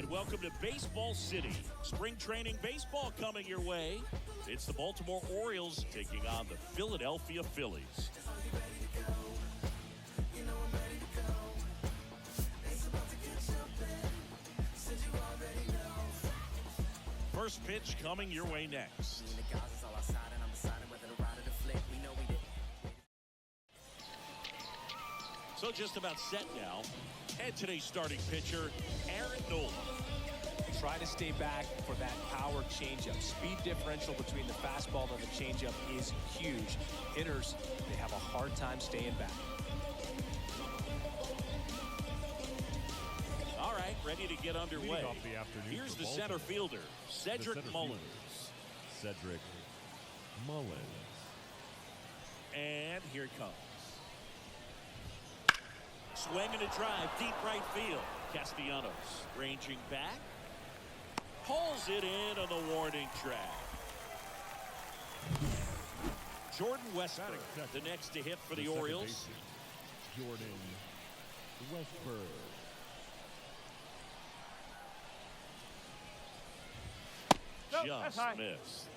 and welcome to Baseball City. Spring training baseball coming your way. It's the Baltimore Orioles taking on the Philadelphia Phillies. First pitch coming your way next. So just about set now. And today's starting pitcher, Aaron Nola. Try to stay back for that power changeup. Speed differential between the fastball and the changeup is huge. Hitters, they have a hard time staying back. All right, ready to get underway. Here's the center fielder, Cedric Mullins. Cedric Mullins. And here it comes. Swing and a drive, deep right field. Castellanos ranging back. Pulls it in on the warning track. Jordan Westburg, the next to hit for the Orioles. Jordan Westburg. Just missed.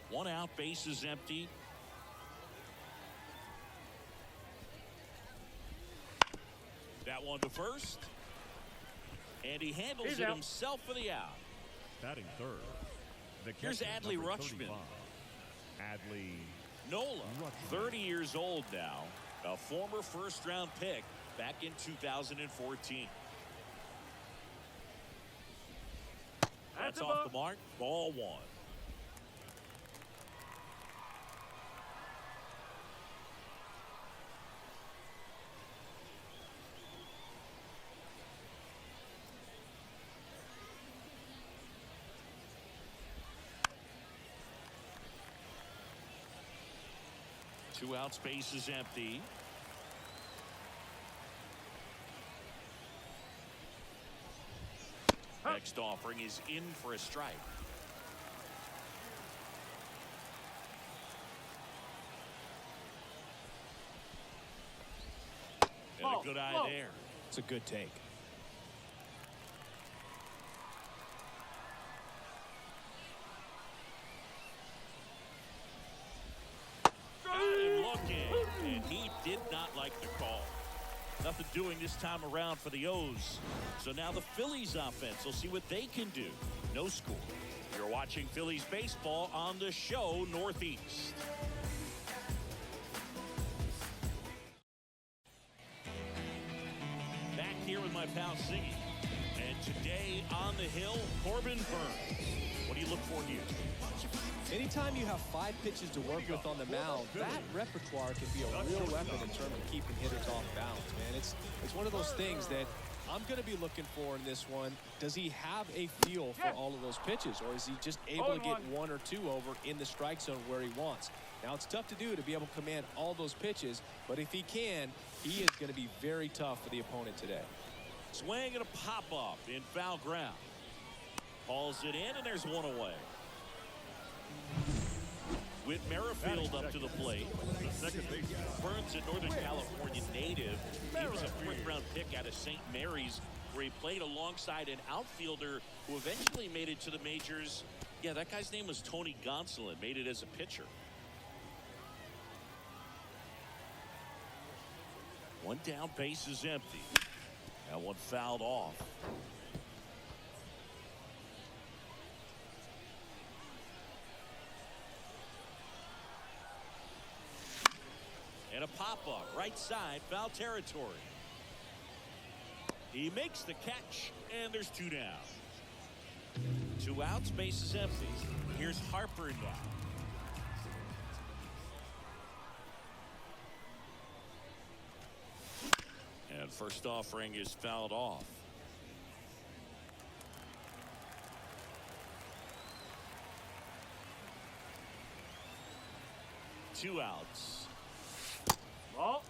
One out, base is empty. That one to first. And he handles it himself for the out. Batting third. Here's Adley Rutschman. Adley Nola, Rutschman. 30 years old now. A former first-round pick back in 2014. That's off the mark. Ball one. Two outs, base is empty. Next offering is in for a strike. And a good eye there. It's a good take. And he did not like the call. Nothing doing this time around for the O's. So now the Phillies offense will see what they can do. No score. You're watching Phillies baseball on the show Northeast. Back here with my pal Siggy. And today on the hill, Corbin Burns. What do you look for here? Anytime you have 5 pitches to work with on the mound, that repertoire can be a real weapon in terms of keeping hitters off balance, man. It's one of those things that I'm going to be looking for in this one. Does he have a feel for all of those pitches, or is he just able to get 1 or 2 over in the strike zone where he wants? Now, it's tough to do to be able to command all those pitches, but if he can, he is going to be very tough for the opponent today. Swing and a pop-off in foul ground. Hauls it in, and there's one away. With Merrifield up to the plate. Burns, a Northern California native. He was a 4th-round pick out of St. Mary's, where he played alongside an outfielder who eventually made it to the majors. Yeah, that guy's name was Tony Gonsolin. Made it as a pitcher. One down, base is empty. That one fouled off. And a pop-up, right side, foul territory. He makes the catch, and there's 2 down. 2 outs, base is empty. Here's Harper now. And first offering is fouled off. 2 outs. Ball.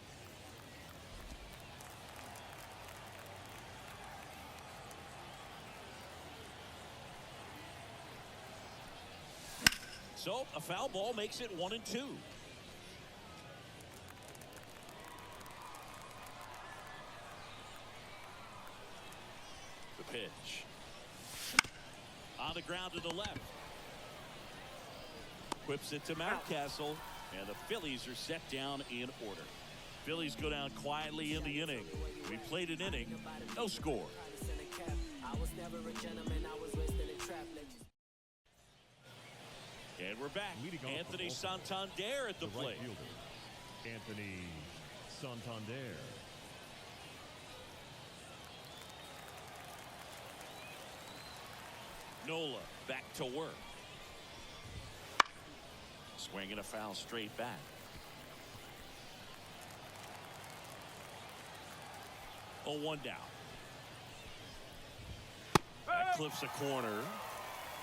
So a foul ball makes it 1-2. The pitch. On the ground to the left. Whips it to Mountcastle, and the Phillies are set down in order. Phillies go down quietly in the inning. We played an inning, no score. And we're back. Anthony Santander at the right plate. fielder, Anthony Santander. Nola back to work. Swinging a foul straight back. Oh, 1 down. That clips a corner.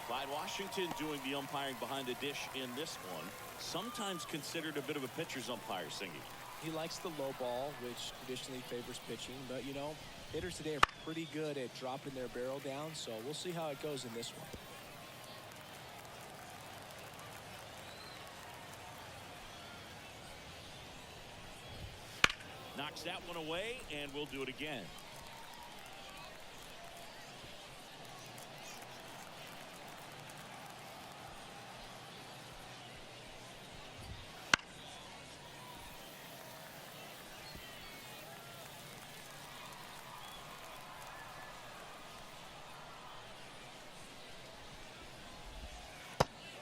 Clyde Washington doing the umpiring behind the dish in this one. Sometimes considered a bit of a pitcher's umpire, Singy. He likes the low ball, which traditionally favors pitching. But, you know, hitters today are pretty good at dropping their barrel down. So we'll see how it goes in this one. Knocks that one away, and we'll do it again.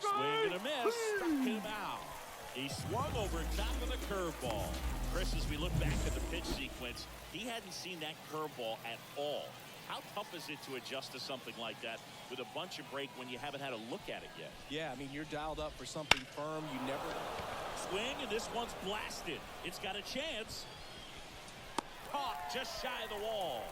Swing and a miss. Struck him out. He swung over top of the curveball. Chris, as we look back at the pitch sequence, he hadn't seen that curveball at all. How tough is it to adjust to something like that with a bunch of break when you haven't had a look at it yet? Yeah, I mean, you're dialed up for something firm. You never... Swing, and this one's blasted. It's got a chance. Caught just shy of the wall.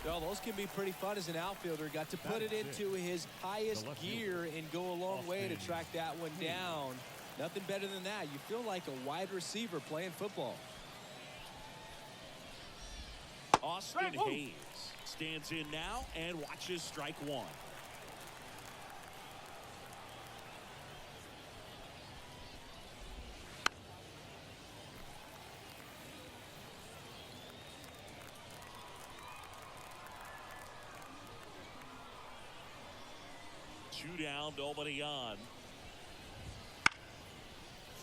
Well, those can be pretty fun as an outfielder. Got to put it into his highest gear and go a long way to track that one down. Nothing better than that. You feel like a wide receiver playing football. Austin Hayes stands in now and watches strike one. Two down, nobody on.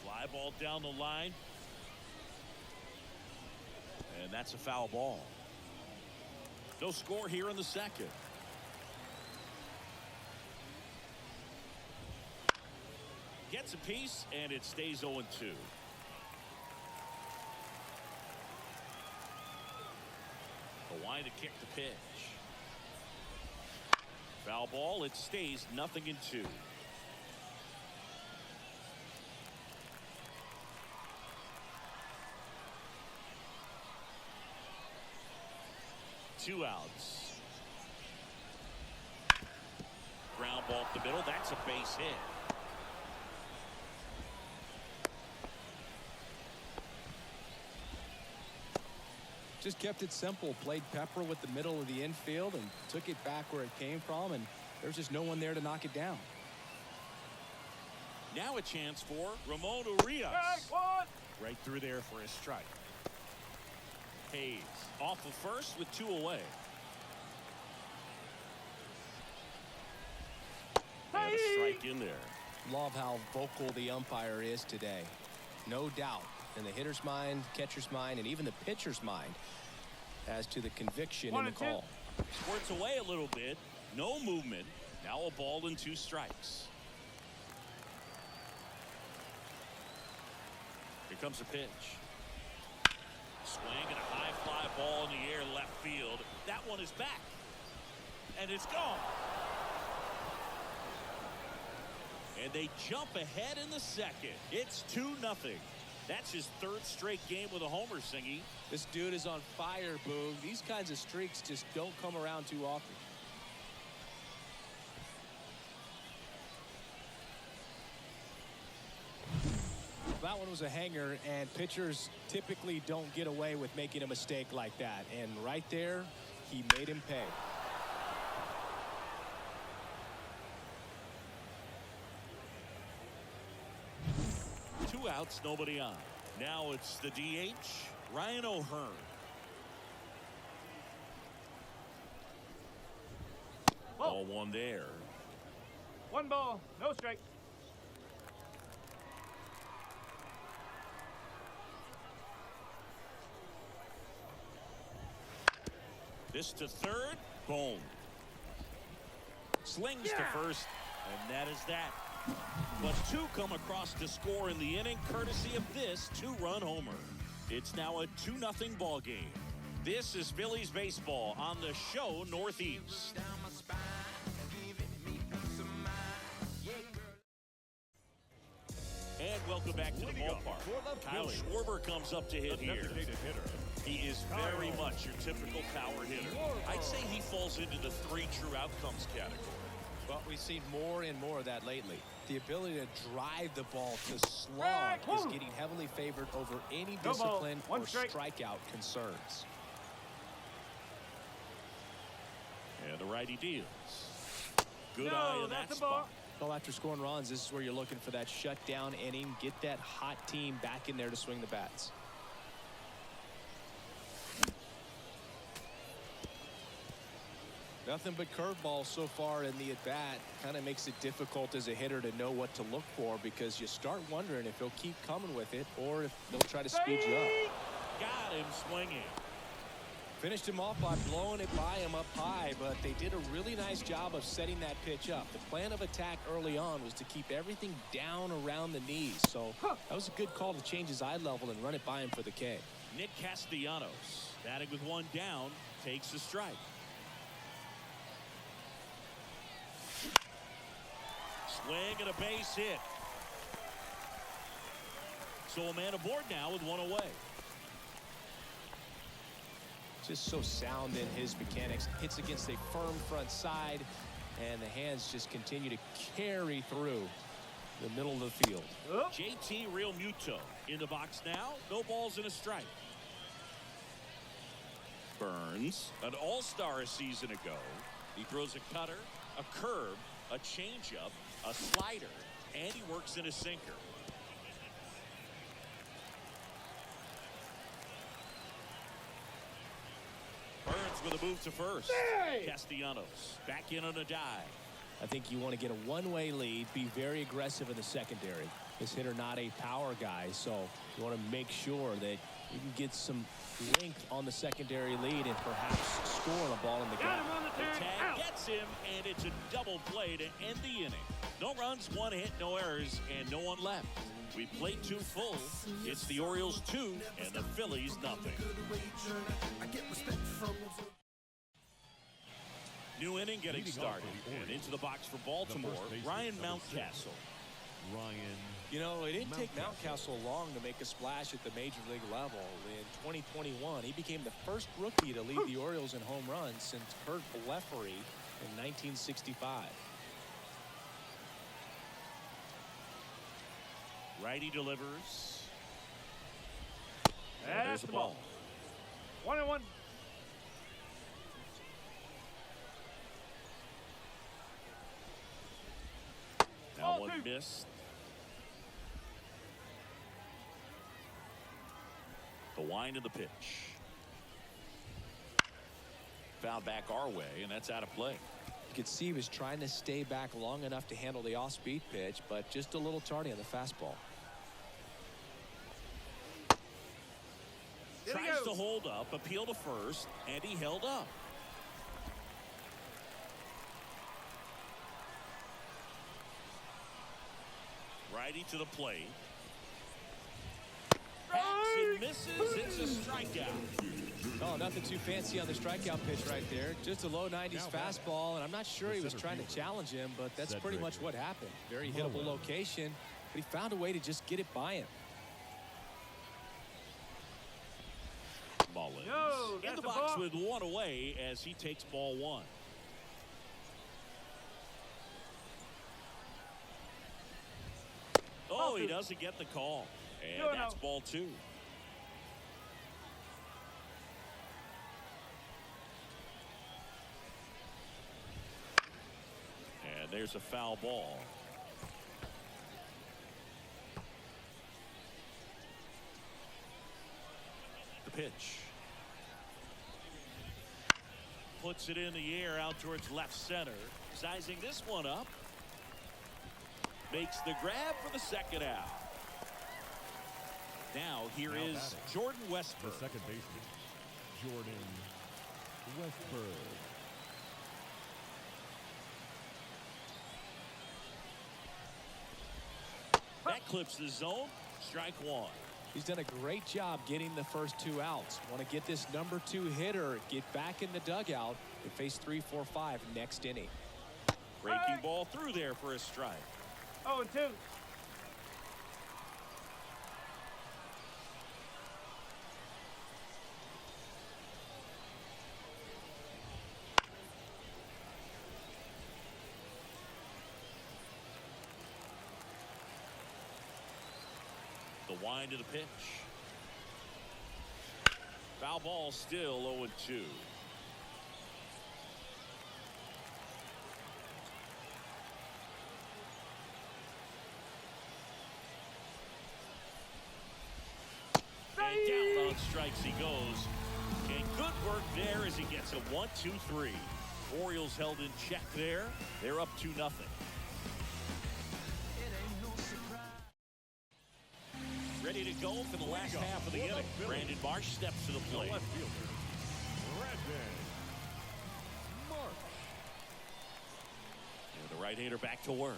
Fly ball down the line. And that's a foul ball. No score here in the second. Gets a piece, and it stays 0-2. Kawhi to kick the pitch. Foul ball, it stays 0-2. Two outs. Ground ball up the middle. That's a base hit. Just kept it simple. Played pepper with the middle of the infield and took it back where it came from, and there's just no one there to knock it down. Now a chance for Ramon Urias. Right through there for a strike. Hayes off of first with 2 away. And a strike in there. Love how vocal the umpire is today. No doubt in the hitter's mind, catcher's mind, and even the pitcher's mind as to the conviction in the call. Squirts away a little bit. No movement. Now a ball and 2 strikes. Here comes a pitch. Swing and a high fly ball in the air left field. That one is back. And it's gone. And they jump ahead in the second. It's 2-0. That's his 3rd straight game with a homer, Singy. This dude is on fire, Boog. These kinds of streaks just don't come around too often. That one was a hanger, and pitchers typically don't get away with making a mistake like that. And right there, he made him pay. Two outs, nobody on. Now it's the DH, Ryan O'Hearn. Ball one there. 1 ball, no strike. This to third. Boom. Slings to first, and that is that. But two come across to score in the inning, courtesy of this two-run homer. It's now a 2-0 ball game. This is Phillies baseball on the show Northeast. And welcome back to the ballpark. Kyle Schwarber comes up to hit here. He is very much your typical power hitter. I'd say he falls into the 3 true outcomes category. Well, we've seen more and more of that lately. The ability to drive the ball to slog is getting heavily favored over any discipline or strikeout concerns. And the righty deals. Good eye in that spot. Well, after scoring runs, this is where you're looking for that shutdown inning. Get that hot team back in there to swing the bats. Nothing but curveballs so far in the at-bat. Kind of makes it difficult as a hitter to know what to look for, because you start wondering if he'll keep coming with it or if they'll try to speed you up. Got him swinging. Finished him off by blowing it by him up high, but they did a really nice job of setting that pitch up. The plan of attack early on was to keep everything down around the knees, so that was a good call to change his eye level and run it by him for the K. Nick Castellanos, batting with one down, takes a strike. Swing and a base hit. So a man aboard now with one away. Just so sound in his mechanics. Hits against a firm front side, and the hands just continue to carry through the middle of the field. JT Realmuto in the box now. No balls and a strike. Burns, an all-star a season ago. He throws a cutter, a curve, a changeup, a slider, and he works in a sinker. Burns with a move to first. Castellanos back in on a dive. I think you want to get a one-way lead, be very aggressive in the secondary. This hitter not a power guy, so you want to make sure that you can get some length on the secondary lead and perhaps score a ball in the gap. The tag gets him, and it's a double play to end the inning. No runs, one hit, no errors, and no one left. We played 2 full. It's the Orioles 2 and the Phillies nothing. New inning getting started, and into the box for Baltimore, Ryan Mountcastle. You know, it didn't take Mountcastle long to make a splash at the major league level. In 2021, he became the first rookie to lead the Orioles in home runs since Kurt Blefary in 1965. Righty delivers. And There's the ball. 1-1. Now one missed. The wind of the pitch. Fouled back our way, and that's out of play. You could see he was trying to stay back long enough to handle the off-speed pitch, but just a little tardy on the fastball. Tries to hold up, appeal to first, and he held up. Righty to the plate. Hacks and misses. It's a strikeout. Oh, nothing too fancy on the strikeout pitch right there. Just a low 90s fastball, and I'm not sure he was trying to challenge him, but that's pretty much what happened. Very hittable location, but he found a way to just get it by him. Mullins Yo, in the that's a box ball. with one away as he takes ball one. Oh, he doesn't get the call. And that's ball 2. And there's a foul ball. The pitch. Puts it in the air out towards left center. Sizing this one up. Makes the grab for the second out. Now here is Jordan Westburg. The second baseman, Jordan Westburg. That clips the zone. Strike 1. He's done a great job getting the first 2 outs. Want to get this number 2 hitter, get back in the dugout, and face 3, 4, 5 next inning. Breaking ball through there for a strike. 0-2. The wind to the pitch. Foul ball, still 0-2. And down on strikes he goes. And good work there as he gets a 1-2-3. Orioles held in check there. They're up 2-0. Ready to go for the last half of the inning. Brandon Marsh steps to the plate. Left fielder, Brandon Marsh. And the right-hander back to work.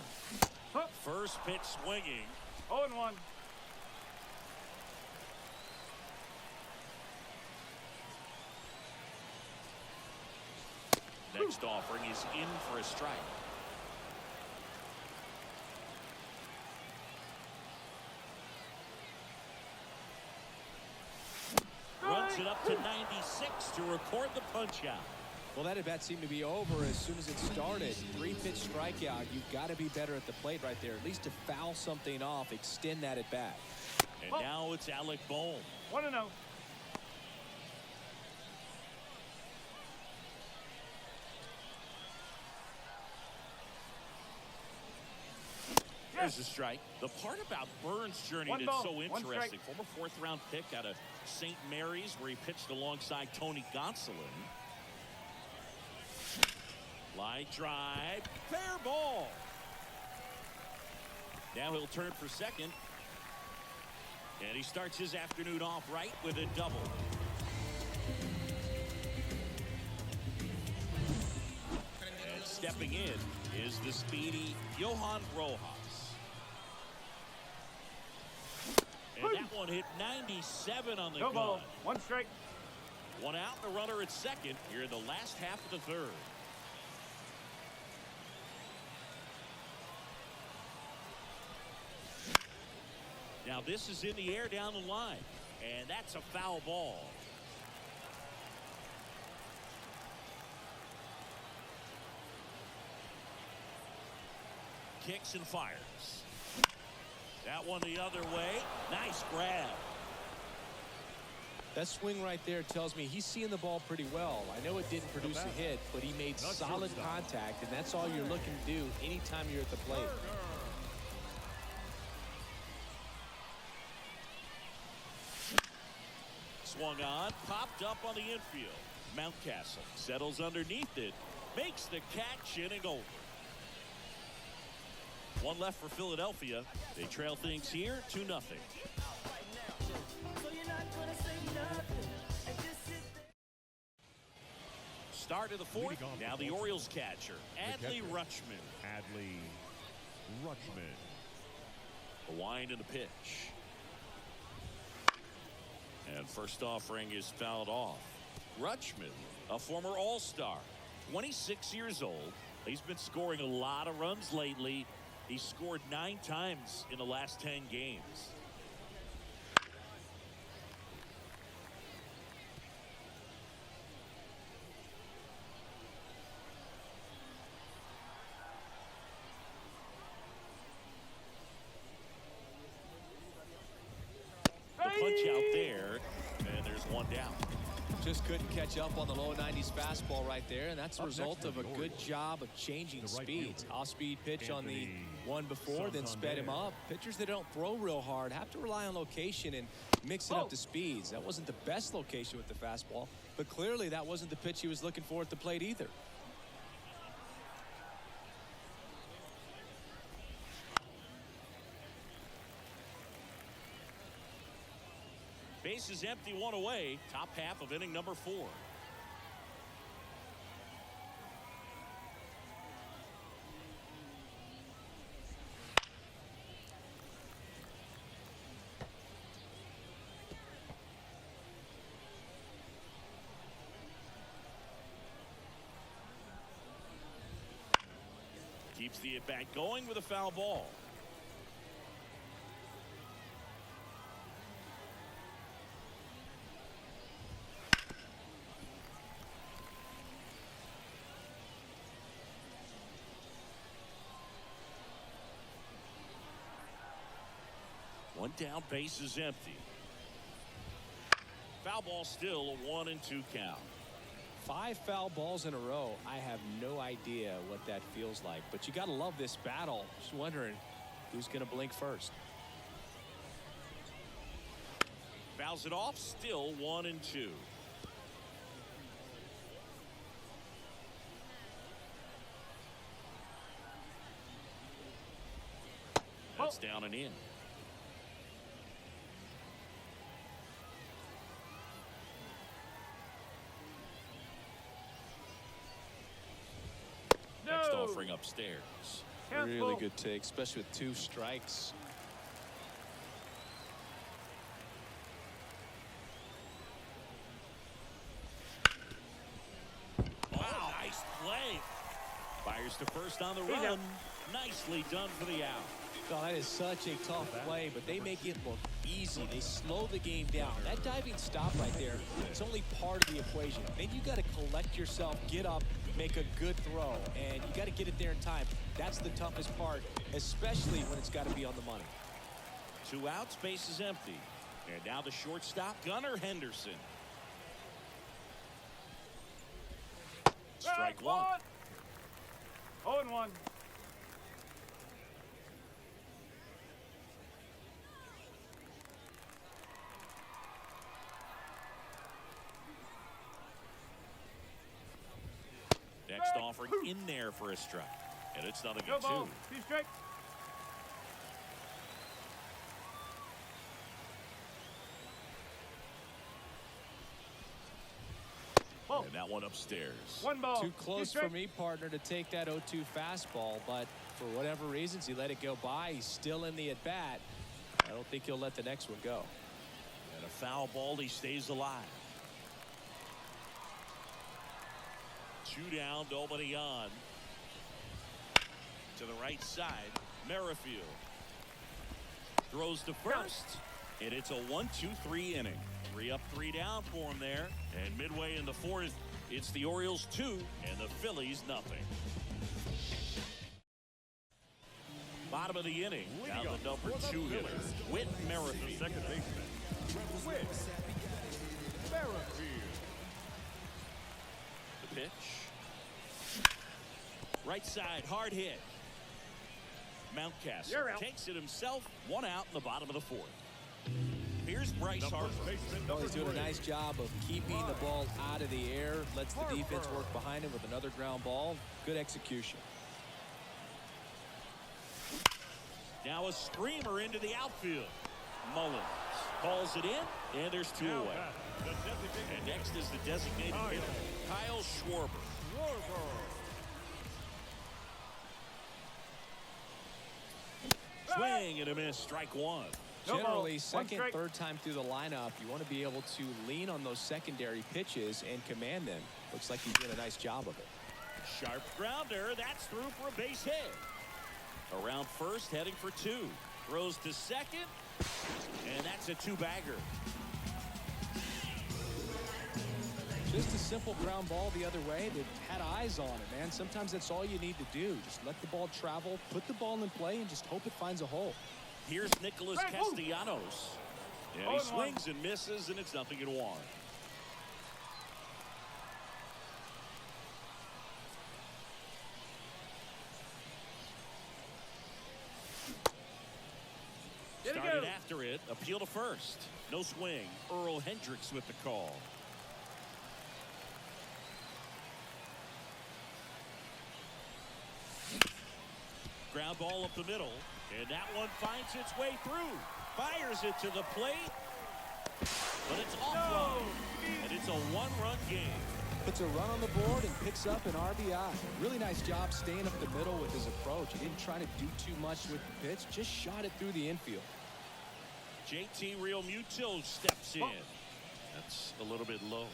First pitch swinging. 0-1. Next offering is in for a strike. Runs it up to 96 to record the punch out. Well, that at bat seemed to be over as soon as it started. 3-pitch strikeout. You've got to be better at the plate right there, at least to foul something off, extend that at bat. And now it's Alec Bohm. 1-0. There's a strike. The part about Burns' journey One that's ball, so one interesting. strike. Former 4th-round pick out of St. Mary's, where he pitched alongside Tony Gonsolin. Line drive. Fair ball. Now he'll turn for second. And he starts his afternoon off right with a double. And stepping in is the speedy Johan Rojas. And that one hit 97 on the No gun. ball. 1 strike. 1 out, the runner at second here in the last half of the third. Now this is in the air down the line, and that's a foul ball. Kicks and fires. That one the other way. Nice grab. That swing right there tells me he's seeing the ball pretty well. I know it didn't produce a hit, but he made solid contact, and that's all you're looking to do anytime you're at the plate. Swung on, popped up on the infield. Mountcastle settles underneath it, makes the catch, inning over. 1 left for Philadelphia. They trail things here 2-0. Start of the 4th. Now the Orioles catcher, Adley Rutschman. Adley Rutschman. The wind and the pitch. And first offering is fouled off. Rutschman, a former All-Star, 26 years old. He's been scoring a lot of runs lately. He scored 9 times in the last 10 games. Just couldn't catch up on the low 90s fastball right there, and that's a result of a good job of changing speeds. Off-speed pitch on the one before, then sped him up. Pitchers that don't throw real hard have to rely on location and mix it up to speeds. That wasn't the best location with the fastball, but clearly that wasn't the pitch he was looking for at the plate either. Base is empty, one away. Top half of inning number 4. Keeps the at-bat going with a foul ball. One down, base is empty. Foul ball, still a 1-2 count. 5 foul balls in a row. I have no idea what that feels like, but you got to love this battle. Just wondering who's going to blink first. Fouls it off, still 1-2. That's down and in. Next offering upstairs. Really good take, especially with 2 strikes. Wow, nice play. Fires to first on the run. Nicely done for the out. Oh, that is such a tough play, but they make it look easy. They slow the game down. That diving stop right there, it's only part of the equation. Then you got to collect yourself, get up, make a good throw, and you got to get it there in time. That's the toughest part, especially when it's got to be on the money. 2 outs, base is empty. And now the shortstop, Gunnar Henderson. Strike 1. 0-1. Next offering in there for a strike. And it's nothing Go at 2. ball. 2 strikes. And that one upstairs. 1 ball. Too close for me, partner, to take that 0-2 fastball, but for whatever reasons, he let it go by. He's still in the at-bat. I don't think he'll let the next one go. And a foul ball, he stays alive. 2 down, nobody on. To the right side, Merrifield throws to first, and it's a 1-2-3 inning. 3 up, 3 down for him there. And midway in the 4th, it's the Orioles 2 and the Phillies nothing. Bottom of the inning, now the number 2 hitter, Whit Merrifield. Second baseman, Whit Merrifield. The pitch. Right side, hard hit. Mountcastle takes it himself. 1 out in the bottom of the 4th. Here's Bryce Harper. Oh, he's doing a nice job of keeping the ball out of the air. Lets the defense work behind him with another ground ball. Good execution. Now a screamer into the outfield. Mullins calls it in, and there's 2 away. And next is the designated hitter, Kyle Schwarber. Swing and a miss, strike 1. Generally, second, third time through the lineup, you want to be able to lean on those secondary pitches and command them. Looks like he did a nice job of it. Sharp grounder, that's through for a base hit. Around first, heading for 2. Throws to second, and that's a 2-bagger. Just a simple ground ball the other way that had eyes on it, man. Sometimes that's all you need to do. Just let the ball travel, put the ball in play, and just hope it finds a hole. Here's Nicholas Castellanos. And he swings and misses, and it's 0-1. Appeal to first. No swing. Earl Hendricks with the call. Ground ball up the middle. And that one finds its way through. Fires it to the plate. But it's offline. And it's a one-run game. Puts a run on the board and picks up an RBI. Really nice job staying up the middle with his approach. He didn't try to do too much with the pitch. Just shot it through the infield. JT Realmuto steps in. That's a little bit low.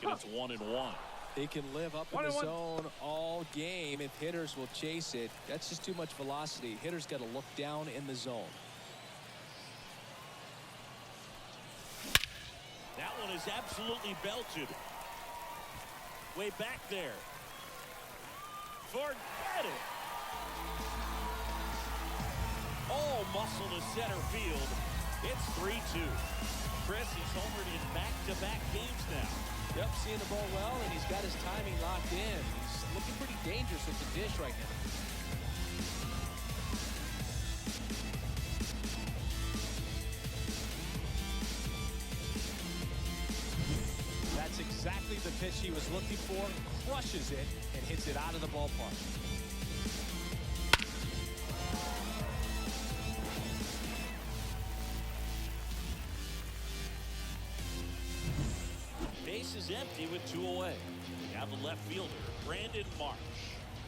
And it's 1-1. They can live up in the zone all game if hitters will chase it. That's just too much velocity. Hitters got to look down in the zone. That one is absolutely belted. Way back there. Forget it. All muscle to center field. It's 3-2. Chris, he's homered in back-to-back games now. Yep, seeing the ball well, and he's got his timing locked in. He's looking pretty dangerous at the dish right now. That's exactly the pitch he was looking for. Crushes it and hits it out of the ballpark. Base is empty with 2 away. We have the left fielder, Brandon Marsh.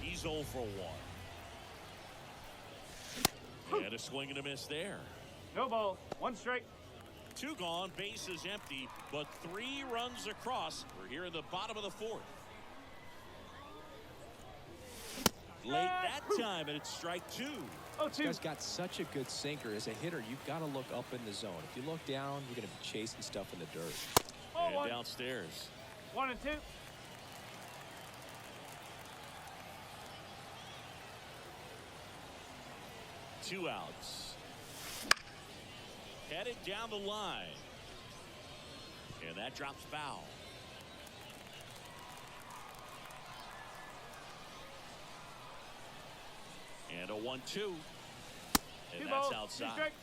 He's 0 for 1. And a swing and a miss there. No ball. 1 strike. 2 gone, base is empty, but 3 runs across. We're here in the bottom of the 4th. Late that time, and it's strike 2. This guy's got such a good sinker. As a hitter, you've got to look up in the zone. If you look down, you're going to be chasing stuff in the dirt. And downstairs. 1 and 2. Two outs. Headed down the line. And that drops foul. And a 1-2. And 2 that's balls, 2 outside. strikes.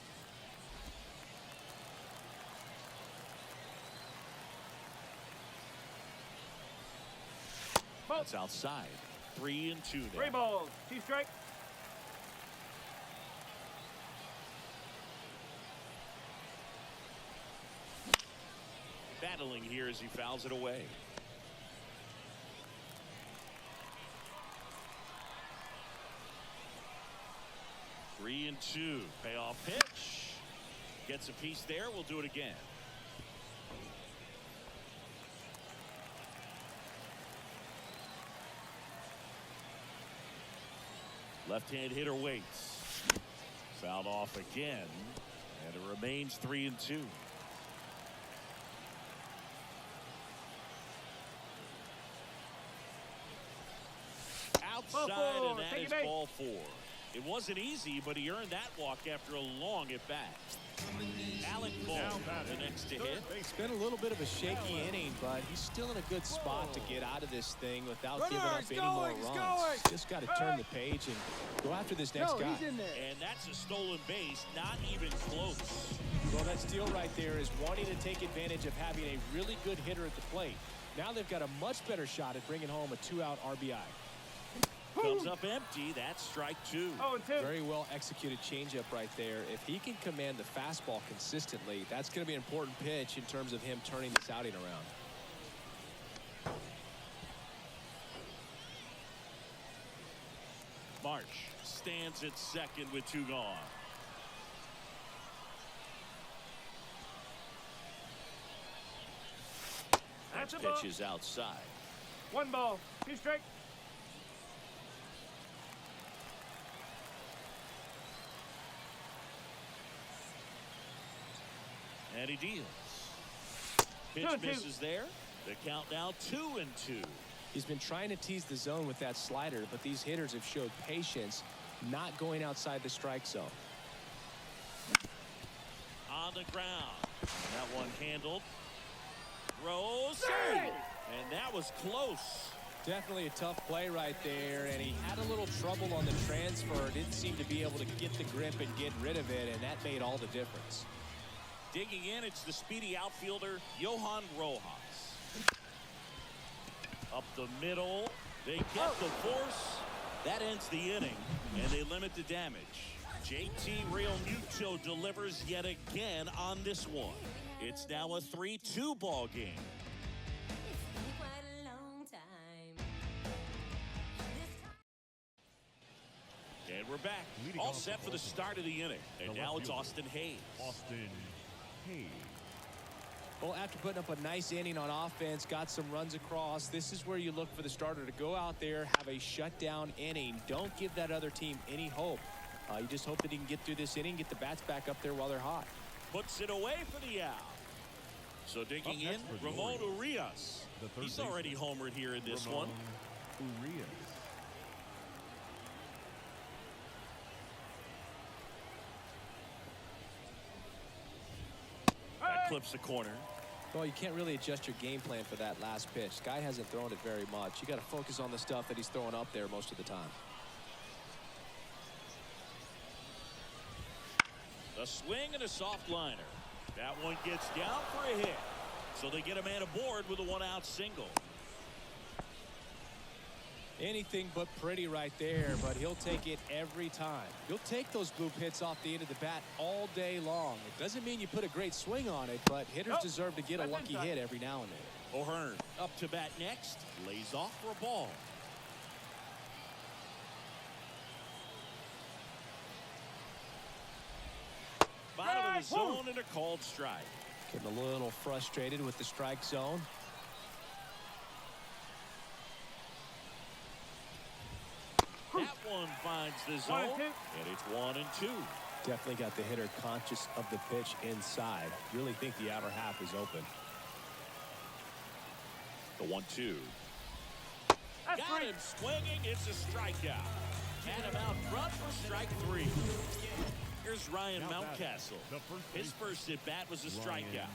That's outside. 3-2 now. 3 balls, 2 strikes. Battling here as he fouls it away. Three and 2. Payoff pitch. Gets a piece there. We'll do it again. Left-hand hitter waits. Fouled off again. And it remains 3 and 2. Outside, and that is ball 4. It wasn't easy, but he earned that walk after a long at-bat. Alec Bohm, the next to hit. It's been a little bit of a shaky inning, but he's still in a good spot to get out of this thing without giving up any more runs. Just got to turn the page and go after this next guy. And that's a stolen base, not even close. Well, that steal right there is wanting to take advantage of having a really good hitter at the plate. Now they've got a much better shot at bringing home a 2-out RBI. Comes up empty. That's strike 2. Oh, and 2. Very well executed changeup right there. If he can command the fastball consistently, that's going to be an important pitch in terms of him turning this outing around. Marsh stands at second with 2 gone. That's a Pitch ball. is outside. 1 ball, 2 strikes. And he deals. Pitch 2-2. misses there. The count now 2-2. He's been trying to tease the zone with that slider, but these hitters have showed patience, not going outside the strike zone. On the ground. And that one handled. Throws. And that was close. Definitely a tough play right there, and he had a little trouble on the transfer. Didn't seem to be able to get the grip and get rid of it, and that made all the difference. Digging in, it's the speedy outfielder, Johan Rojas. Up the middle. They get the force. That ends the inning, and they limit the damage. JT Realmuto delivers yet again on this one. It's now a 3-2 ball game. And we're back. All set for the start of the inning. And now it's Austin Hayes. Austin Hayes. Well, after putting up a nice inning on offense, got some runs across, this is where you look for the starter to go out there, have a shutdown inning. Don't give that other team any hope. You just hope that he can get through this inning, get the bats back up there while they're hot. Puts it away for the out. So digging in, Ramon Urias. He's already homered here in this one. Urias. That clips the corner. Well, you can't really adjust your game plan for that last pitch. Guy hasn't thrown it very much. You got to focus on the stuff that he's throwing up there most of the time. A swing and a soft liner. That one gets down for a hit. So they get a man aboard with a one-out single. Anything but pretty right there, but he'll take it every time. He'll take those bloop hits off the end of the bat all day long. It doesn't mean you put a great swing on it, but hitters deserve to get a lucky hit every now and then. O'Hearn up to bat next. Lays off for a ball. Bottom of the zone and a called strike. Getting a little frustrated with the strike zone. That one finds the zone, and it's 1-2. Definitely got the hitter conscious of the pitch inside. Really think the outer half is open. The 1-2. Got him swinging. It's a strikeout. Had him out front for strike 3. Here's Ryan Mountcastle. His first at bat was a strikeout.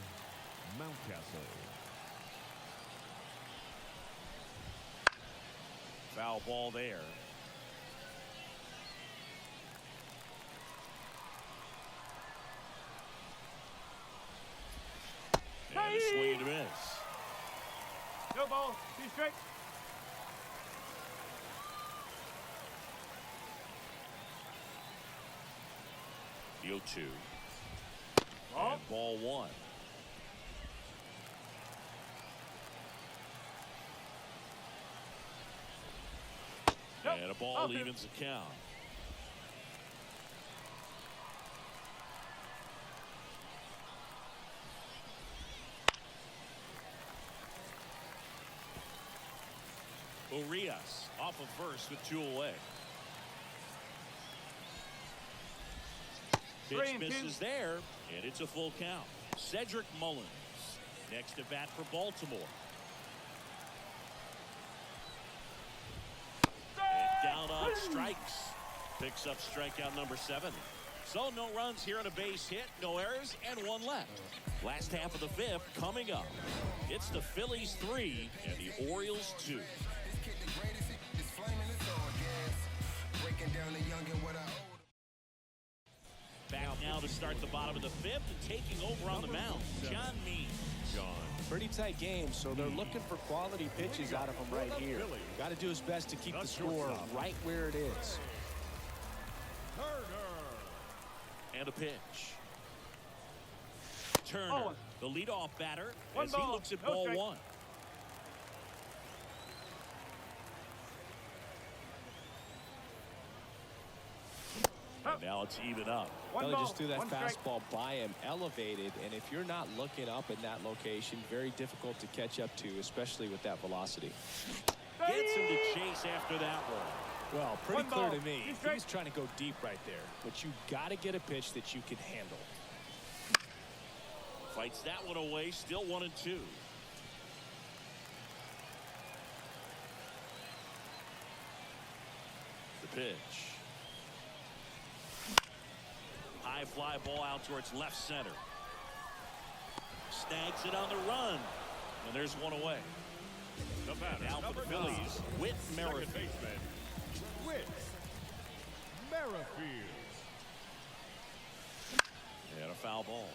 Mountcastle. Foul ball there. And a swing and a miss. No ball. 2 strikes. The 0-2. Ball. And ball 1. And a ball evens the count. Urias off of first with 2 away. Pitch misses there, and it's a full count. Cedric Mullins next to bat for Baltimore. And down on strikes. Picks up strikeout number 7. So no runs here on a base hit, no errors, and 1 left. Last half of the 5th coming up. It's the Phillies 3 and the Orioles 2. Back now to start the bottom of the 5th and taking over on the mound, John Means. Pretty tight game, so they're looking for quality pitches out of him right here. Got to do his best to keep the score right where it is. And a pitch. Turner, the leadoff batter, as he looks at ball 1. And now it's even up. Well, he just threw that fastball by him, elevated, and if you're not looking up in that location, very difficult to catch up to, especially with that velocity. Gets him to chase after that one. Well, pretty clear to me. He was trying to go deep right there, but you got to get a pitch that you can handle. Fights that one away, still 1-2. The pitch. High fly ball out towards left center. Snags it on the run. And there's 1 away. The batter, Now for the Phillies, Whit second Merrifield. baseman, Whit Merrifield. And a foul ball.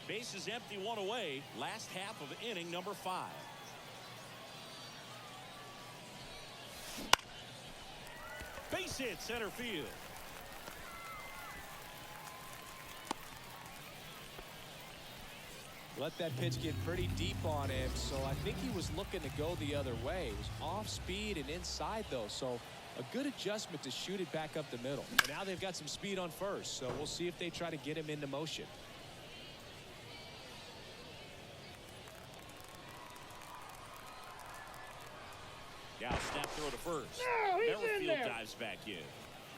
Base is empty, one away. Last half of inning number 5. Base hit, center field. Let that pitch get pretty deep on him, so I think he was looking to go the other way. It was off speed and inside, though, so a good adjustment to shoot it back up the middle. And now they've got some speed on first, so we'll see if they try to get him into motion. Now snap throw to first. Merrifield dives back in.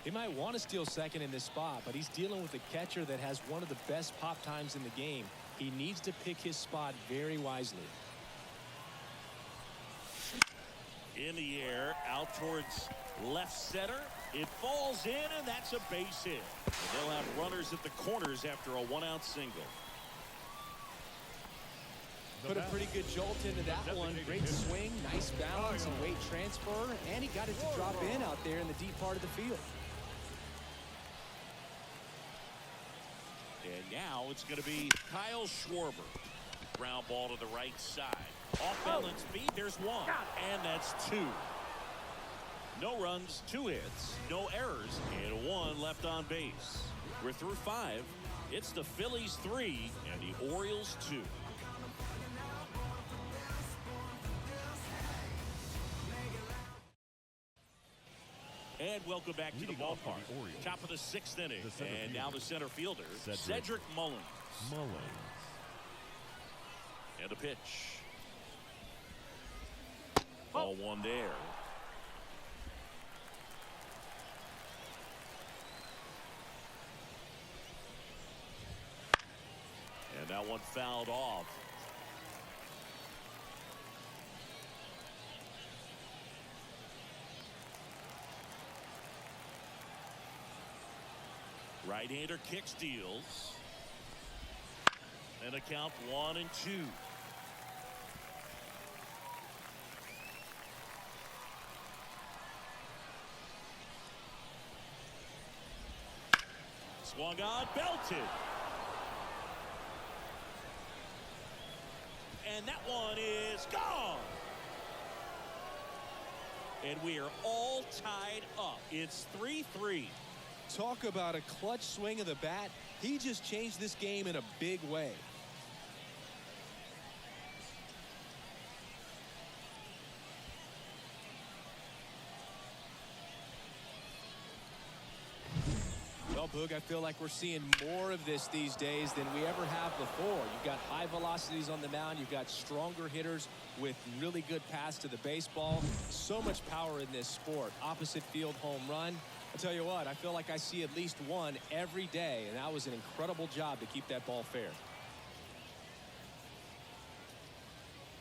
He might want to steal second in this spot, but he's dealing with a catcher that has one of the best pop times in the game. He needs to pick his spot very wisely. In the air, out towards left center. It falls in, and that's a base hit. And they'll have runners at the corners after a 1-out single. Put a pretty good jolt into that one. Great swing, nice balance and weight transfer, and he got it to drop in out there in the deep part of the field. And now it's going to be Kyle Schwarber. Ground ball to the right side. Off balance speed, there's one. And that's 2. No runs, 2 hits, no errors, and 1 left on base. We're through 5. It's the Phillies 3 and the Orioles 2. And welcome back to the ballpark. Top of the 6th inning. And now the center fielder, Cedric Mullins. And a pitch. Ball 1 there. And that one fouled off. Right-hander kick steals. And a count 1 and 2. Swung on, belted. And that one is gone. And we are all tied up. It's 3-3. Talk about a clutch swing of the bat. He just changed this game in a big way. Well, Boog, I feel like we're seeing more of this these days than we ever have before. You've got high velocities on the mound. You've got stronger hitters with really good pass to the baseball. So much power in this sport. Opposite field home run. I'll tell you what, I feel like I see at least one every day, and that was an incredible job to keep that ball fair.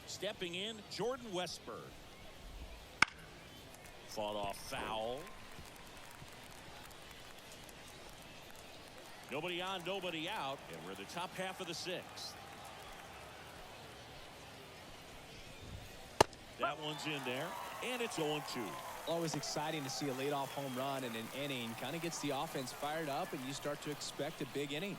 Stepping in, Jordan Westburg. Fought off foul. Nobody on, nobody out, and we're in the top half of the 6th. That one's in there, and it's 0-2. Always exciting to see a leadoff home run in an inning. Kind of gets the offense fired up, and you start to expect a big inning.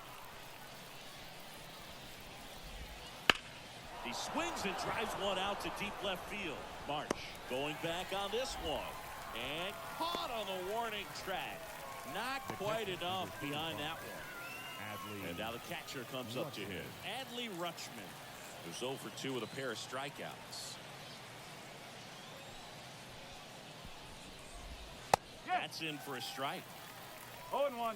He swings and drives one out to deep left field. Marsh going back on this one. And caught on the warning track. Not quite enough behind that one. And now the catcher comes up to him. Adley Rutschman, who's 0 for 2 with a pair of strikeouts. That's in for a strike. 0-1.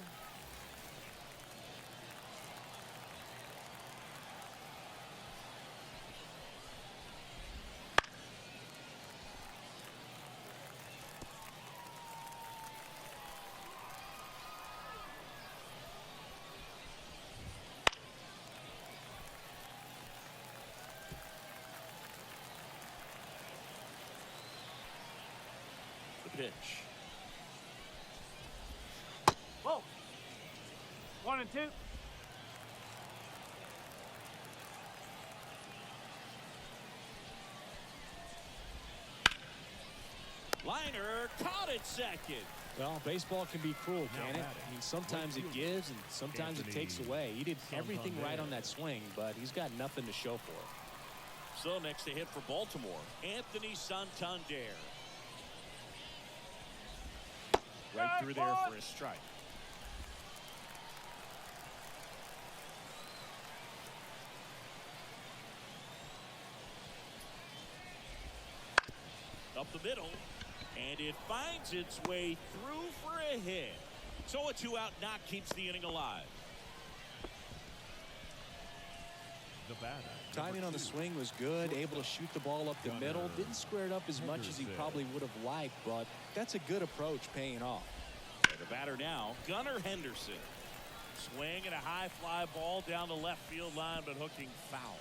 The pitch. Whoa. 1 and 2. liner caught at second. Well, baseball can be cruel, can it? I mean, sometimes it gives and sometimes it takes away. He did everything right on that swing, but he's got nothing to show for it. So next to hit for Baltimore, Anthony Santander. Right through there for a strike. Up the middle, and it finds its way through for a hit. So a 2-out knock keeps the inning alive. The batter. Timing on the swing was good, able to shoot the ball up the middle. Didn't square it up as much as he probably would have liked, but that's a good approach paying off. And the batter now, Gunnar Henderson. Swing and a high fly ball down the left field line, but hooking foul.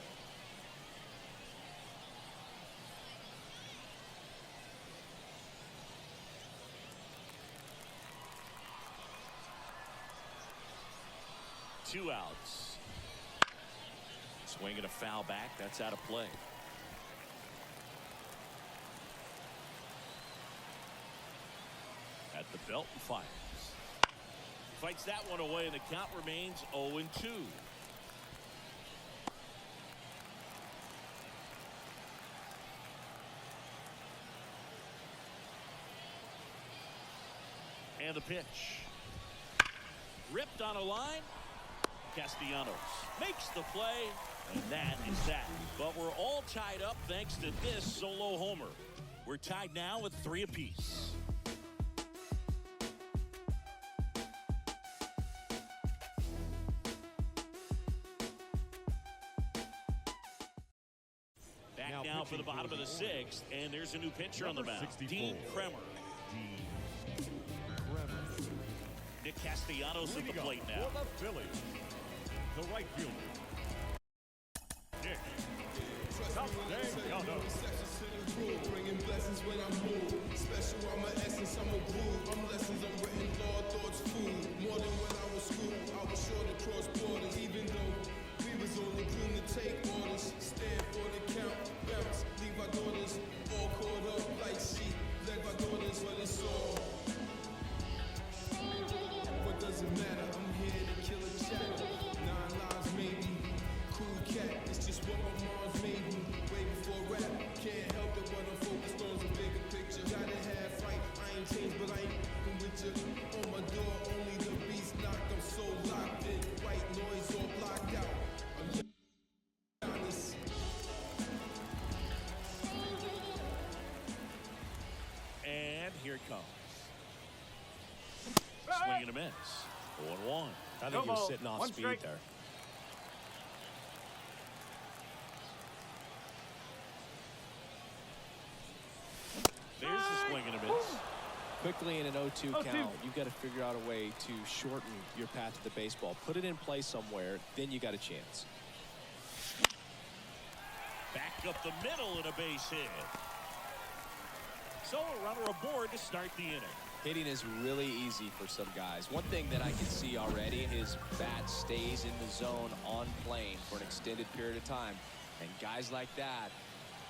Two outs. Swing and a foul back. That's out of play. At the belt and fires. Fights that one away, and the count remains 0-2. And the pitch. Ripped on a line. Castellanos makes the play, and that is that. But we're all tied up thanks to this solo homer. We're tied now with 3 apiece. Back now for the bottom of the 6th, and there's a new pitcher on the mound. Dean Kremer. Nick Castellanos at the plate now. For the Phillies, the right fielder, Nick Castellanos. Bringing blessings when I move. Special, I'm an essence, I'm a groove. I'm lessons, I'm written law, thoughts, food. More than when I was school, I was sure to cross borders. Even though we was only groomed to take orders. Stand for the count, bounce, leave our daughters all caught up like sheep. Leg our daughters, but it's all. What does it matter? I'm here to kill a chatter. 9 lives maybe. Cool cat, it's just what my mom's made me. Way before rap, can't help it when I'm focused on the bigger picture. Gotta have fight, I ain't changed, but I ain't with you. On my door, only the beast knocked. I'm so locked in. White noise all blocked out. I'm honest. And here it comes. Swing and a miss. 0-1. I think he was sitting off speed there. There's a swing and a miss. Quickly in an 0-2 count, you've got to figure out a way to shorten your path to the baseball. Put it in play somewhere, then you got a chance. Back up the middle and a base hit. So a runner aboard to start the inning. Hitting is really easy for some guys. One thing that I can see already, his bat stays in the zone on plane for an extended period of time. And guys like that,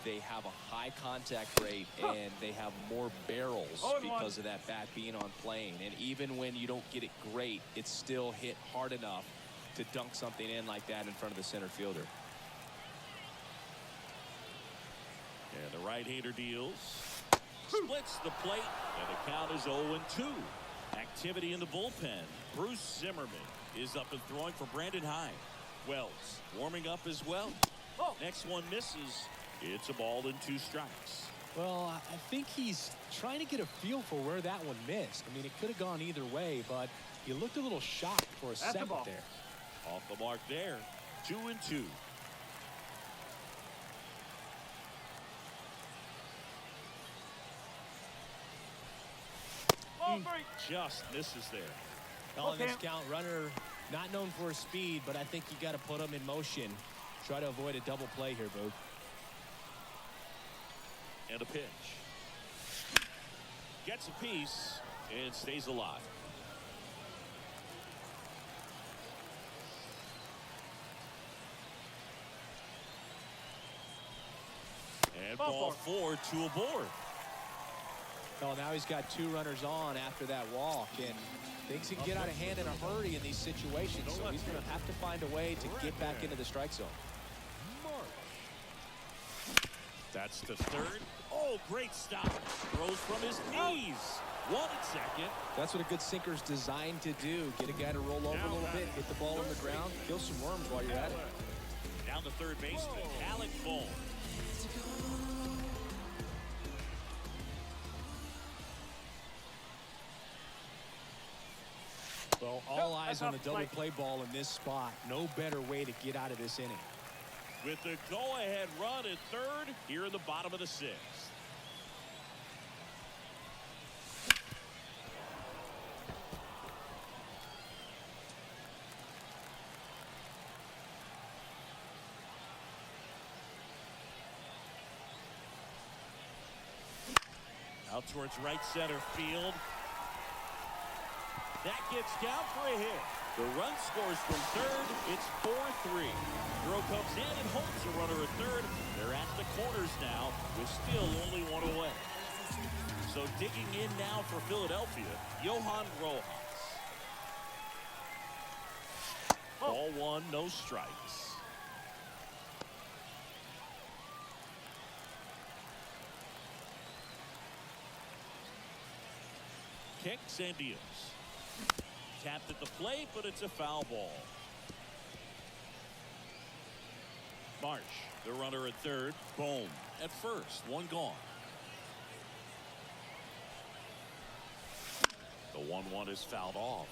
they have a high contact rate and they have more barrels because of that bat being on plane. And even when you don't get it great, it's still hit hard enough to dunk something in like that in front of the center fielder. And the right-hander deals. Splits the plate, and the count is 0-2. Activity in the bullpen. Bruce Zimmerman is up and throwing for Brandon Hyde. Wells warming up as well. Next one misses. It's a ball and 2 strikes. Well, I think he's trying to get a feel for where that one missed. I mean, it could have gone either way, but he looked a little shocked for a second there. Off the mark there. 2-2. Just misses there. Well, in this count, runner not known for his speed, but I think you got to put him in motion. Try to avoid a double play here, Boog. And a pitch. Gets a piece and stays alive. And ball 4, 2 aboard. Oh, now he's got 2 runners on after that walk, and things can get out of hand in a hurry in these situations, so he's going to have to find a way to get back into the strike zone. That's the third. Oh, great stop. Throws from his knees. 1 and 2nd. That's what a good sinker's designed to do. Get a guy to roll over a little bit, hit the ball on the ground, kill some worms while you're at it. Down to third baseman, Alec Bohm. Well, all eyes on the double play ball in this spot. No better way to get out of this inning. With the go-ahead run at third, here in the bottom of the 6th. Out towards right center field. That gets down for a hit. The run scores from third. It's 4-3. Throw comes in and holds the runner at third. They're at the corners now with still only 1 away. So digging in now for Philadelphia, Johan Rojas. Ball 1, no strikes. Kicks and deals. Tapped at the plate, but it's a foul ball. Marsh, the runner at third. Bohm at first. 1 gone. The 1-1 is fouled off.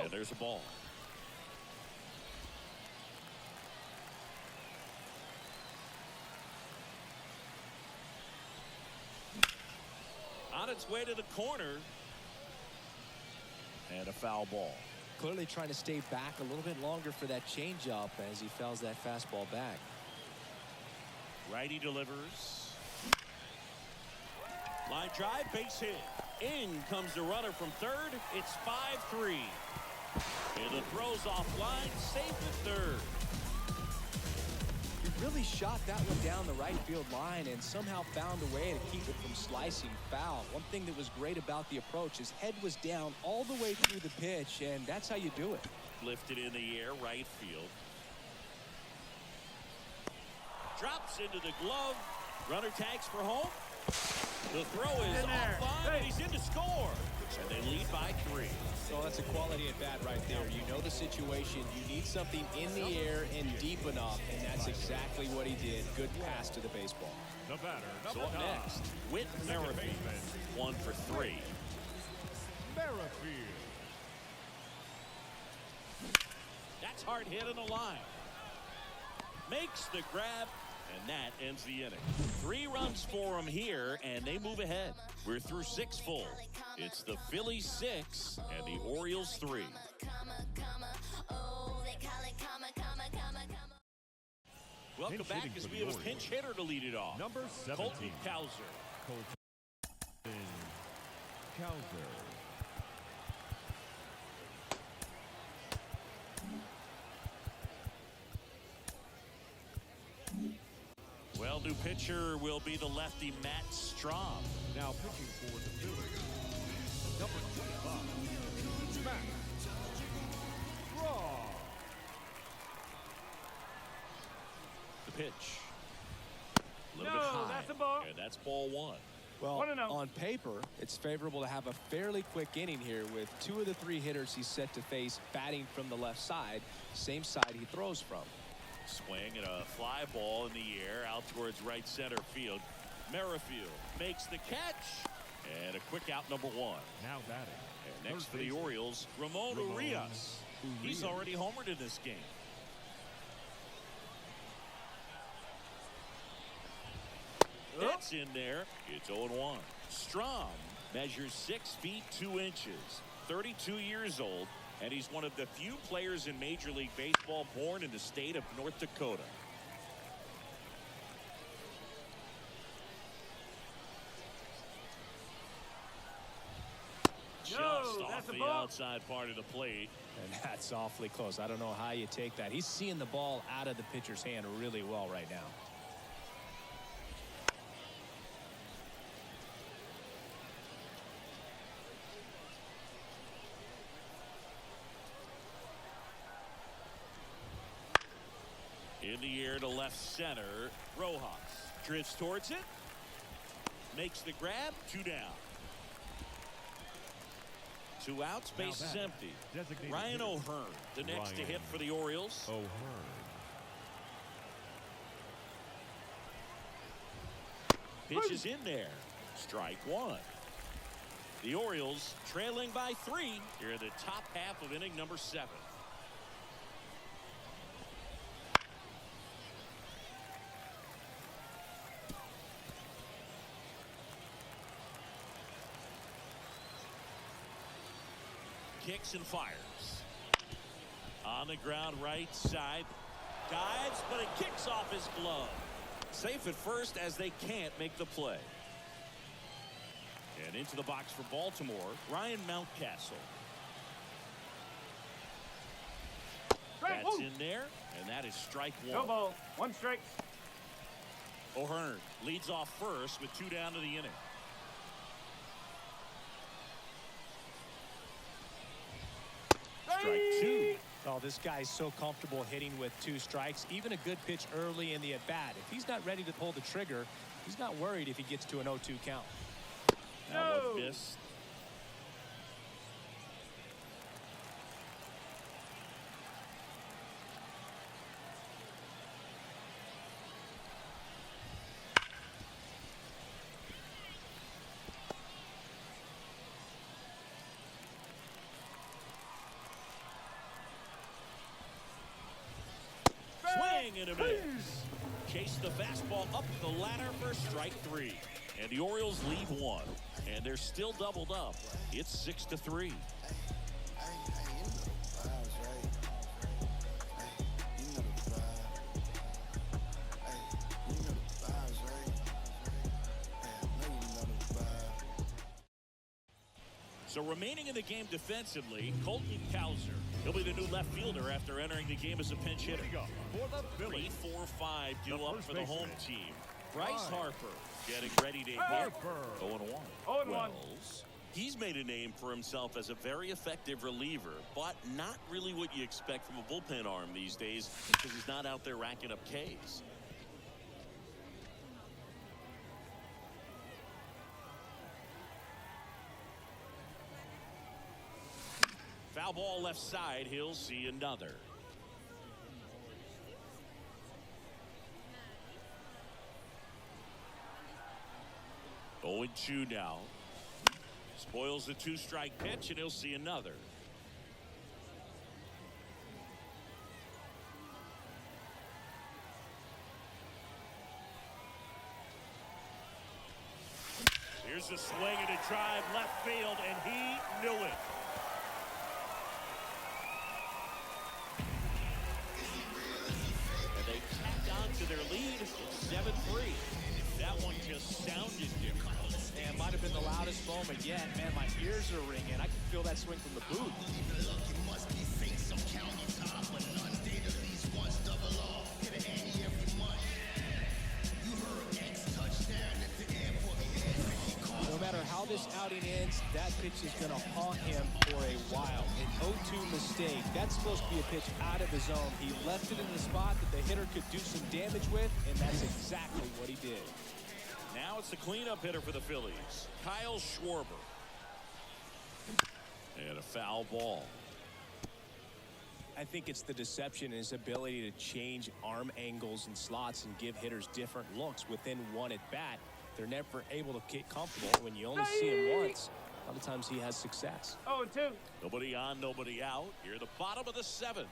And there's a ball. On its way to the corner. And a foul ball. Clearly trying to stay back a little bit longer for that changeup as he fouls that fastball back. Righty delivers. Line drive, base hit. In comes the runner from third. It's 5-3. And the throw's offline, safe at third. He really shot that one down the right field line and somehow found a way to keep it from slicing foul. One thing that was great about the approach, his head was down all the way through the pitch, and that's how you do it. Lifted in the air, right field. Drops into the glove. Runner tags for home. The throw is offline, and he's in to score. And they lead by 3. So that's a quality at bat right there. You know the situation. You need something in the air and deep enough, and that's exactly what he did. Good pass to the baseball. The batter, So number up 9. next, Whit Merrifield. 1 for 3. Merrifield. That's hard hit on the line. Makes the grab, and that ends the inning. 3 runs for him here, and they move ahead. We're through 6 full. It's the Phillies 6 and the Orioles 3. Welcome back as we have a pinch hitter to lead it off. Number 17. Colton Cowser. Colton Cowser. Well, new pitcher will be the lefty Matt Strahm. Now pitching for the Phillies. Number 25. Matt Strahm. The pitch. A little bit high. That's a ball. And that's ball 1. Well, 1-0. on paper, it's favorable to have a fairly quick inning here with 2 of the 3 hitters he's set to face batting from the left side, same side he throws from. Swing and a fly ball in the air out towards right center field. Merrifield makes the catch. And a quick out, number 1. Now batting. And next for the Orioles, Ramon Urias. He's already homered in this game. It's in there. It's 0-1. Strahm measures 6 feet 2 inches, 32 years old, and he's one of the few players in Major League Baseball born in the state of North Dakota. Just off off the outside part of the plate. And that's awfully close. I don't know how you take that. He's seeing the ball out of the pitcher's hand really well right now. In the air to left center. Rojas drifts towards it. Makes the grab. 2 down. 2 outs. Base is empty. Ryan O'Hearn, the next to hit for the Orioles. Pitch is in there. Strike 1. The Orioles trailing by 3 here in the top half of inning number 7. Kicks and fires. On the ground right side. Dives, but it kicks off his glove. Safe at first as they can't make the play. And into the box for Baltimore, Ryan Mountcastle. That's in there, and that is strike 1. No ball. 1 strike. O'Hearn leads off first with 2 down to the inning. Strike 2. Oh, this guy's so comfortable hitting with 2 strikes. Even a good pitch early in the at-bat. If he's not ready to pull the trigger, he's not worried if he gets to an 0-2 count. Now one missed. Swing and a miss. Chase the fastball up the ladder for strike 3. And the Orioles leave 1. And they're still doubled up. It's 6-3. So remaining in the game defensively, Colton Cowser. He'll be the new left fielder after entering the game as a pinch hitter. 3-4-5 due up for the home team. Bryce Harper getting ready to hit. 0-1. Wells. He's made a name for himself as a very effective reliever, but not really what you expect from a bullpen arm these days because he's not out there racking up Ks. Foul ball left side. He'll see another. Oh, 0-2 now. Spoils the 2-strike pitch, and he'll see another. Here's a swing and a drive left field, and he knew it. And they tacked on to their lead. It's 7-3. That one just sounded different. Man, might have been the loudest moment yet. Man, my ears are ringing. I can feel that swing from the booth. No matter how this outing ends, that pitch is going to haunt him for a while. An 0-2 mistake. That's supposed to be a pitch out of his zone. He left it in the spot that the hitter could do some damage with, and that's exactly what he did. Now it's the cleanup hitter for the Phillies, Kyle Schwarber. And a foul ball. I think it's the deception in his ability to change arm angles and slots and give hitters different looks within one at bat. They're never able to get comfortable. When you only see him once, a lot of times he has success. 0-2. Nobody on, nobody out. Here at the bottom of the 7th.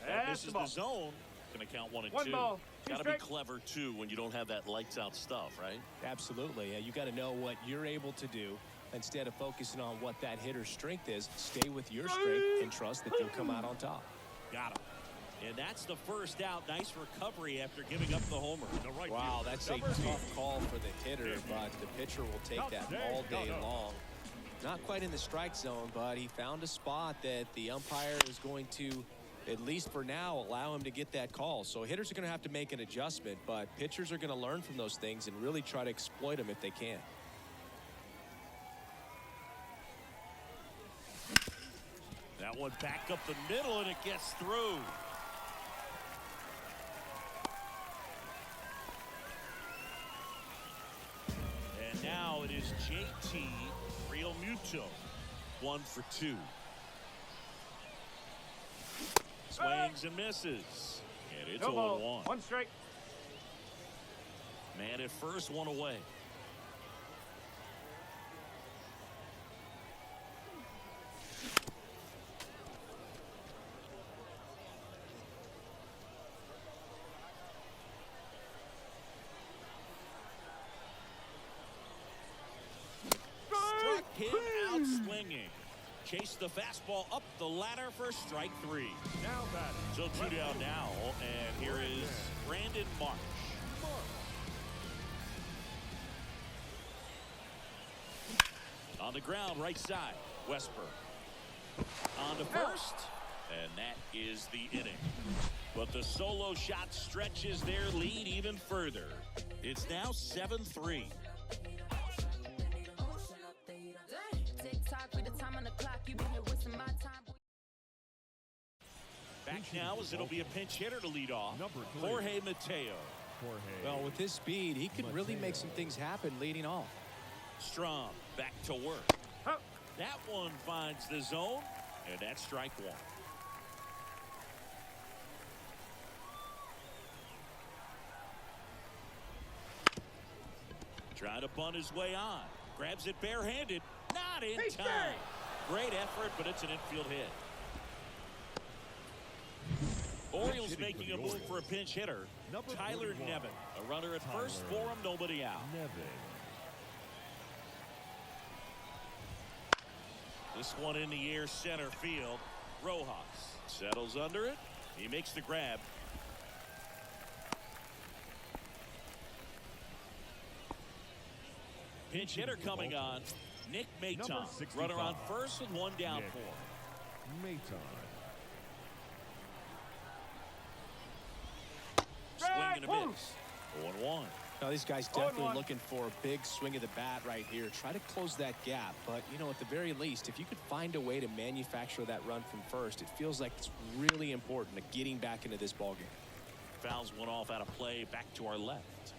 And this is the zone. Going to count 1 and 2. 1 ball. Got to be clever, too, when you don't have that lights-out stuff, right? Absolutely. You got to know what you're able to do. Instead of focusing on what that hitter's strength is, stay with your strength and trust that you'll come out on top. Got him. And that's the first out. Nice recovery after giving up the homer. Wow, that's a tough call for the hitter, but the pitcher will take that all day long. Not quite in the strike zone, but he found a spot that the umpire is going to, at least for now, allow him to get that call. So hitters are going to have to make an adjustment, but pitchers are going to learn from those things and really try to exploit them if they can. That one back up the middle, and it gets through. And now it is JT Realmuto, 1 for 2. Swings and misses, and it's 0-1. 1 strike. Man at first, 1 away. Struck him out swinging. Chased the fastball up the ladder for strike 3. Now batting. So 2 down now, and here is Brandon Marsh. On the ground, right side, Westberg. On to first, and that is the inning. But the solo shot stretches their lead even further. It's now 7-3. Back now as it'll be a pinch hitter to lead off. Jorge Mateo. Well, with his speed, he could really make some things happen leading off. Strong back to work. That one finds the zone, and that's strike 1. Trying to bunt his way on. Grabs it barehanded. Not in time. Great effort, but it's an infield hit. Orioles making a move for a pinch hitter. Tyler Nevin. A runner at first for him, nobody out. This one in the air, center field. Rojas settles under it. He makes the grab. Pinch hitter coming on. Nick Maton. Runner on first with 1 down for him. Swing and a miss. 0-1. Now, these guys definitely looking for a big swing of the bat right here. Try to close that gap. But, you know, at the very least, if you could find a way to manufacture that run from first, it feels like it's really important to getting back into this ballgame. Fouls one off out of play. Back to our left.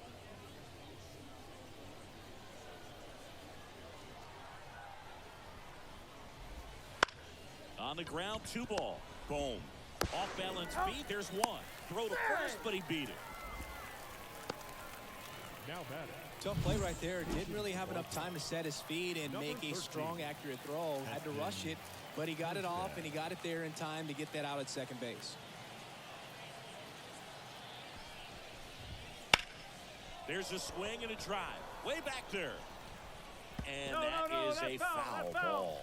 On the ground, 2 ball. Boom. Off balance beat. There's 1. Throw to first, but he beat it. Now batting. Tough play right there. Didn't really have enough time to set his feet and make a strong, accurate throw. Had to rush it, but he got it off, and he got it there in time to get that out at second base. There's a swing and a drive. Way back there. And that is a foul ball.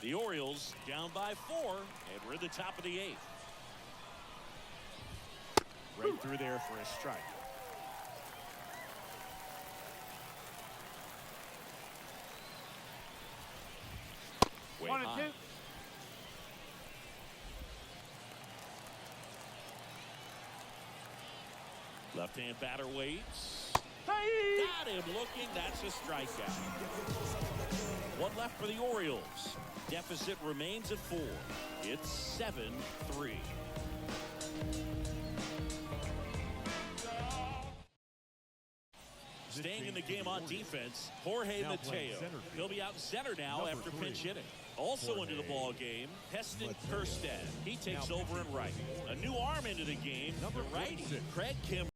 The Orioles down by 4, and we're at the top of the 8th. Right through there for a strike. Way 1 high. and 2. Left-hand batter waits. Hey! Got him looking. That's a strikeout. 1 left for the Orioles. Deficit remains at 4. It's 7-3. Staying in the game on defense, Jorge Mateo. He'll be out in center now after pinch hitting. Also into the ball game, Heston Kjerstad. He takes over in right. A new arm into the game, the righty, Craig Kim.